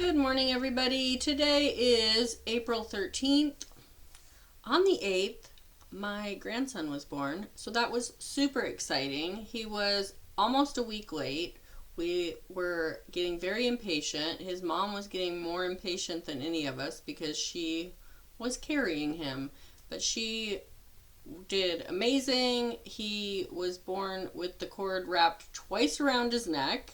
Good morning, everybody. Today is April 13th. On the 8th, my grandson was born, so that was super exciting. He was almost a week late. We were getting very impatient. His mom was getting more impatient than any of us because she was carrying him, but she did amazing. He was born with the cord wrapped twice around his neck.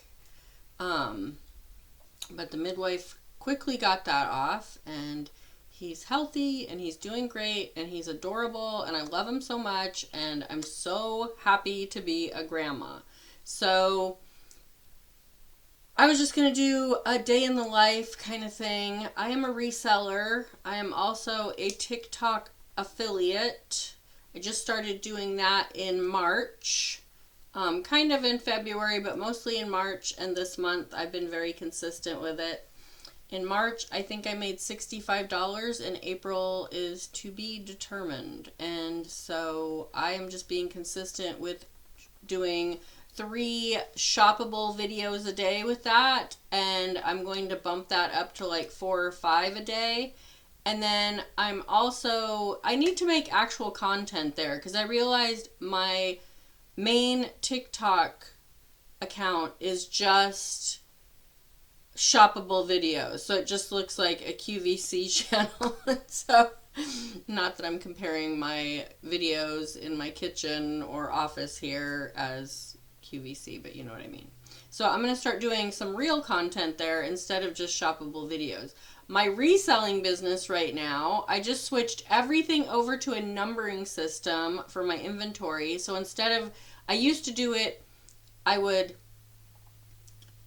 But the midwife quickly got that off, and he's healthy and he's doing great and he's adorable and I love him so much and I'm so happy to be a grandma. So I was just going to do a day in the life kind of thing. I am a reseller. I am also a TikTok affiliate. I just started doing that in March. Kind of in February, but mostly in March, and this month I've been very consistent with it. In March, I think I made $65, and April is to be determined. And so I am just being consistent with doing 3 shoppable videos a day with that, and I'm going to bump that up to like 4 or 5 a day. And then I need to make actual content there because I realized my main TikTok account is just shoppable videos. So it just looks like a QVC channel. So, not that I'm comparing my videos in my kitchen or office here as QVC, but you know what I mean. So I'm going to start doing some real content there instead of just shoppable videos. My reselling business right now, I just switched everything over to a numbering system for my inventory. So I used to do it, I would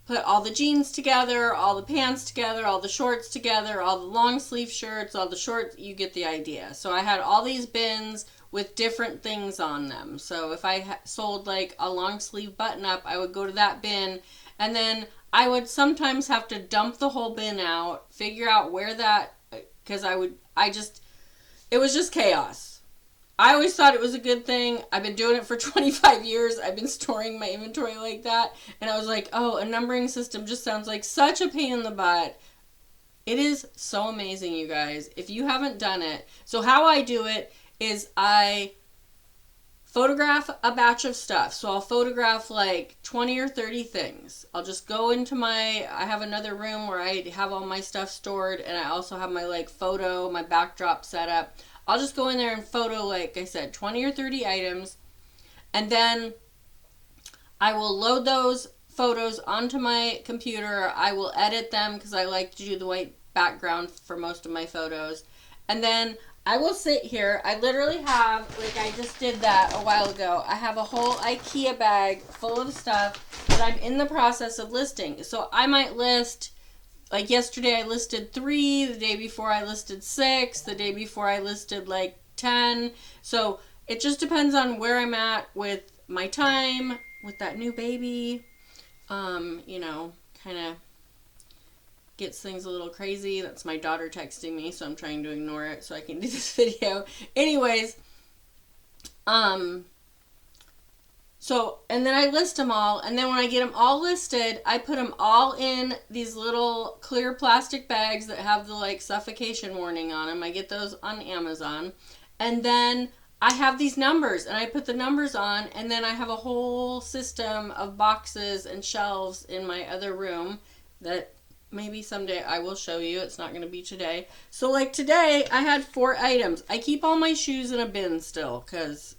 put all the jeans together, all the pants together, all the shorts together, all the long sleeve shirts, all the shorts, you get the idea. So I had all these bins with different things on them. So if I sold like a long sleeve button up, I would go to that bin, and then I would sometimes have to dump the whole bin out, figure out where because it was just chaos. I always thought it was a good thing. I've been doing it for 25 years. I've been storing my inventory like that. And I was like, oh, a numbering system just sounds like such a pain in the butt. It is so amazing, you guys. If you haven't done it. So how I do it is I photograph a batch of stuff. So I'll photograph like 20 or 30 things. I'll just go into I have another room where I have all my stuff stored, and I also have my my backdrop set up. I'll just go in there and photo, like I said, 20 or 30 items, and then I will load those photos onto my computer. I will edit them because I like to do the white background for most of my photos. And then I will sit here. I literally have, I just did that a while ago. I have a whole IKEA bag full of stuff that I'm in the process of listing. So I might list, like yesterday I listed 3, the day before I listed 6, the day before I listed 10. So it just depends on where I'm at with my time, with that new baby. Kind of gets things a little crazy. That's my daughter texting me, so I'm trying to ignore it so I can do this video. Anyways, and then I list them all, and then when I get them all listed, I put them all in these little clear plastic bags that have the suffocation warning on them. I get those on Amazon, and then I have these numbers, and I put the numbers on, and then I have a whole system of boxes and shelves in my other room that maybe someday I will show you. It's not going to be today. So today I had 4 items. I keep all my shoes in a bin still because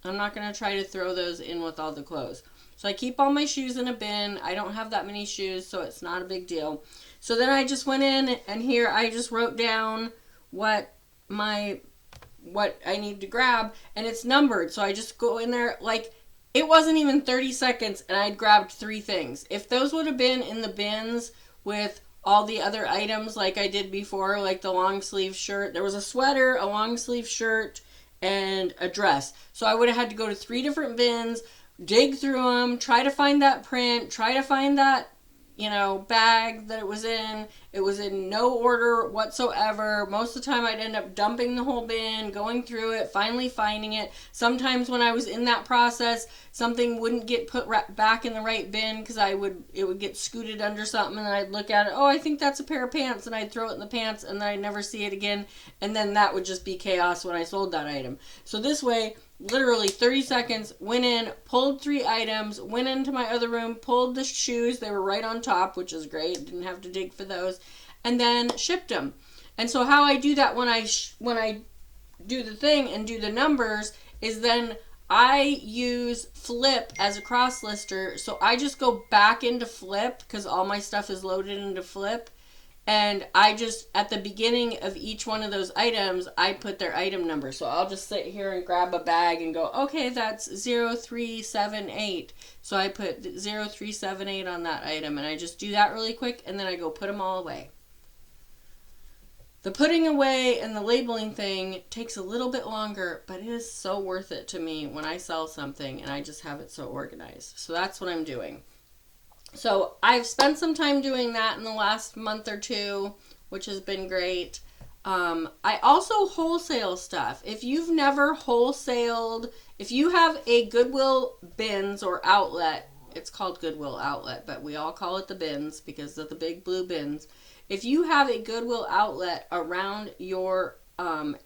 I'm not going to try to throw those in with all the clothes. So I keep all my shoes in a bin. I don't have that many shoes, so it's not a big deal. So then I just went in, and here I just wrote down what I need to grab, and it's numbered. So I just go in there, it wasn't even 30 seconds and I'd grabbed 3 things. If those would have been in the bins with all the other items like I did before, like the long sleeve shirt, there was a sweater, a long sleeve shirt, and a dress. So I would have had to go to 3 different bins, dig through them, try to find that print, try to find that, bag that it was in. It was in no order whatsoever. Most of the time I'd end up dumping the whole bin, going through it, finally finding it. Sometimes when I was in that process, something wouldn't get put back in the right bin because it would get scooted under something, and then I'd look at it, oh, I think that's a pair of pants, and I'd throw it in the pants, and then I'd never see it again, and then that would just be chaos when I sold that item. So this way, literally 30 seconds, went in, pulled 3 items, went into my other room, pulled the shoes, they were right on top, which is great, didn't have to dig for those, and then shipped them. And so how I do that when I do the thing and do the numbers is then I use Flip as a cross lister. So I just go back into Flip because all my stuff is loaded into Flip. And I just, at the beginning of each one of those items, I put their item number. So I'll just sit here and grab a bag and go, okay, that's 0378. So I put 0378 on that item, and I just do that really quick, and then I go put them all away. The putting away and the labeling thing takes a little bit longer, but it is so worth it to me when I sell something and I just have it so organized. So that's what I'm doing. So I've spent some time doing that in the last month or two, which has been great. I also wholesale stuff. If you've never wholesaled, if you have a Goodwill bins or outlet, it's called Goodwill outlet, but we all call it the bins because of the big blue bins. If you have a Goodwill outlet around your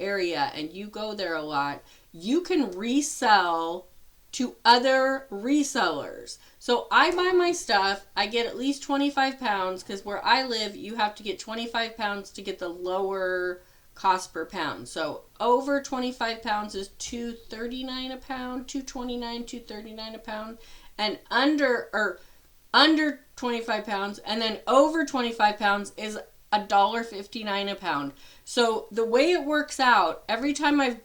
area and you go there a lot, you can resell to other resellers. So I buy my stuff, I get at least 25 pounds because where I live, you have to get 25 pounds to get the lower cost per pound. So over 25 pounds is $2.39 a pound, $2.29, $2.39 a pound, and under 25 pounds, and then over 25 pounds is $1.59 a pound. So the way it works out, every time I've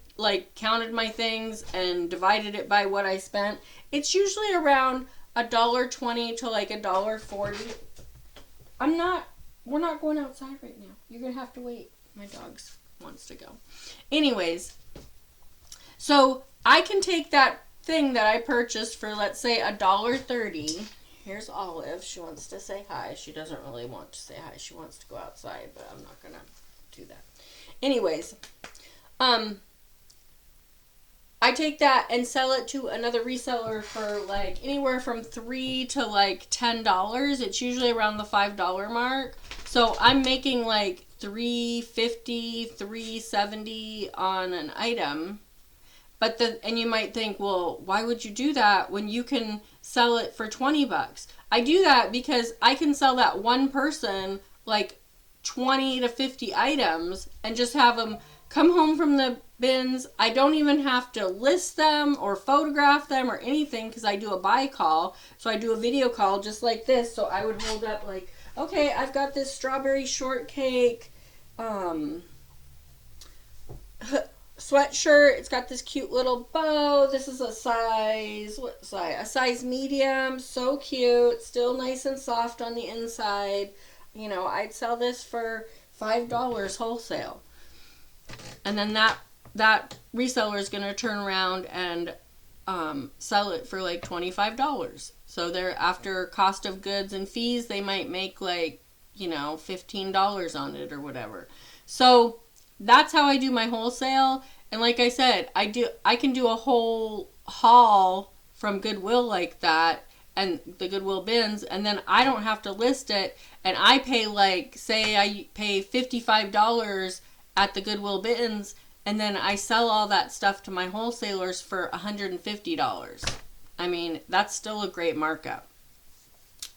counted my things and divided it by what I spent, it's usually around $1.20 to $1.40. We're not going outside right now. You're gonna have to wait. My dog wants to go. Anyways, so I can take that thing that I purchased for, let's say, $1.30. Here's Olive. She wants to say hi. She doesn't really want to say hi. She wants to go outside, but I'm not gonna do that. Anyways, I take that and sell it to another reseller for anywhere from $3 to $10. It's usually around the $5 mark. So I'm making $3.50, $3.70 on an item. And you might think, well, why would you do that when you can sell it for $20? I do that because I can sell that one person 20 to 50 items and just have them come home from the bins. I don't even have to list them or photograph them or anything because I do a buy call. So I do a video call just like this. So I would hold up okay, I've got this strawberry shortcake sweatshirt. It's got this cute little bow. This is a size, a size medium. So cute. Still nice and soft on the inside. I'd sell this for $5 wholesale. And then that reseller is going to turn around and sell it for $25. So they're, after cost of goods and fees, they might make $15 on it or whatever. So that's how I do my wholesale. And like I said, I can do a whole haul from Goodwill like that, and the Goodwill bins, and then I don't have to list it, and I pay say I pay $55 at the Goodwill bins, and then I sell all that stuff to my wholesalers for $150. I mean, that's still a great markup.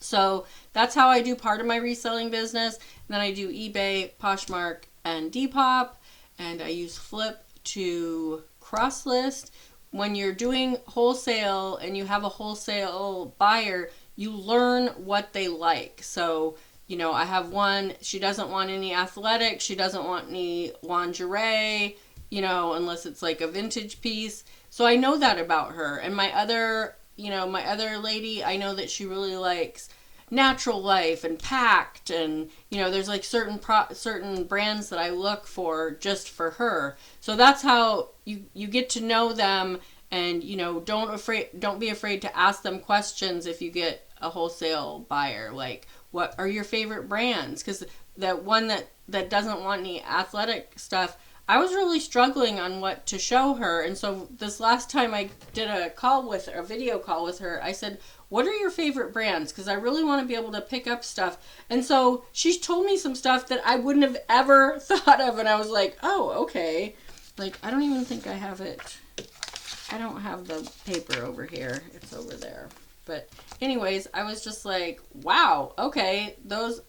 So that's how I do part of my reselling business. And then I do eBay, Poshmark, and Depop, and I use Flip to cross list. When you're doing wholesale and you have a wholesale buyer, you learn what they like. So, I have one, she doesn't want any athletic, she doesn't want any lingerie, unless it's a vintage piece. So I know that about her. And my other lady, I know that she really likes Natural Life and Packed, and there's certain brands that I look for just for her. So that's how you get to know them, and don't be afraid to ask them questions if you get a wholesale buyer, what are your favorite brands? Because that one that doesn't want any athletic stuff, I was really struggling on what to show her. And so this last time I did a video call with her, I said, what are your favorite brands? Because I really want to be able to pick up stuff. And so she told me some stuff that I wouldn't have ever thought of. And I was like, oh, okay. Like, I don't even think I have it. I don't have the paper over here. It's over there. But anyways, I was just like, wow, okay, those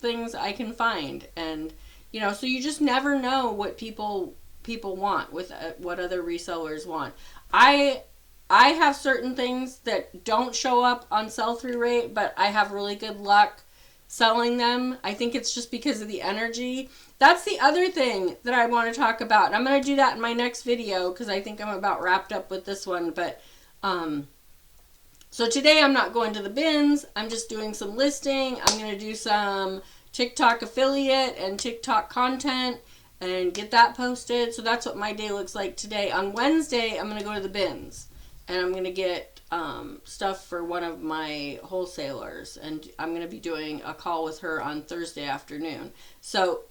things I can find. And, you know, so you just never know what people want with what other resellers want. I have certain things that don't show up on sell-through rate, but I have really good luck selling them. I think it's just because of the energy. That's the other thing that I want to talk about. And I'm going to do that in my next video because I think I'm about wrapped up with this one. But so today I'm not going to the bins. I'm just doing some listing. I'm going to do some TikTok affiliate and TikTok content and get that posted. So that's what my day looks like today. On Wednesday, I'm going to go to the bins and I'm going to get stuff for one of my wholesalers, and I'm going to be doing a call with her on Thursday afternoon. So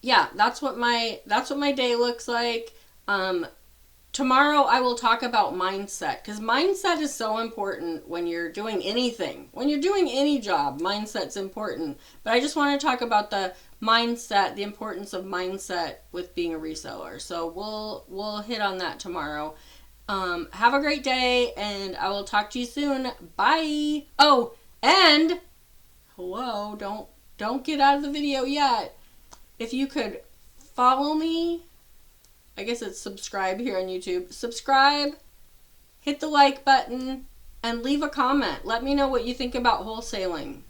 yeah, that's what my day looks like. Tomorrow I will talk about mindset, because mindset is so important when you're doing anything. When you're doing any job, mindset's important. But I just want to talk about the mindset, the importance of mindset with being a reseller. So we'll hit on that tomorrow. Have a great day, and I will talk to you soon. Bye. Oh, and hello, don't get out of the video yet. If you could follow me, I guess it's subscribe here on YouTube. Subscribe, hit the like button, and leave a comment. Let me know what you think about wholesaling.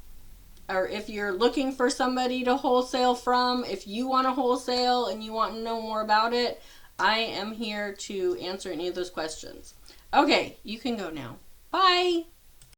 Or if you're looking for somebody to wholesale from, if you want to wholesale and you want to know more about it, I am here to answer any of those questions. Okay, you can go now. Bye.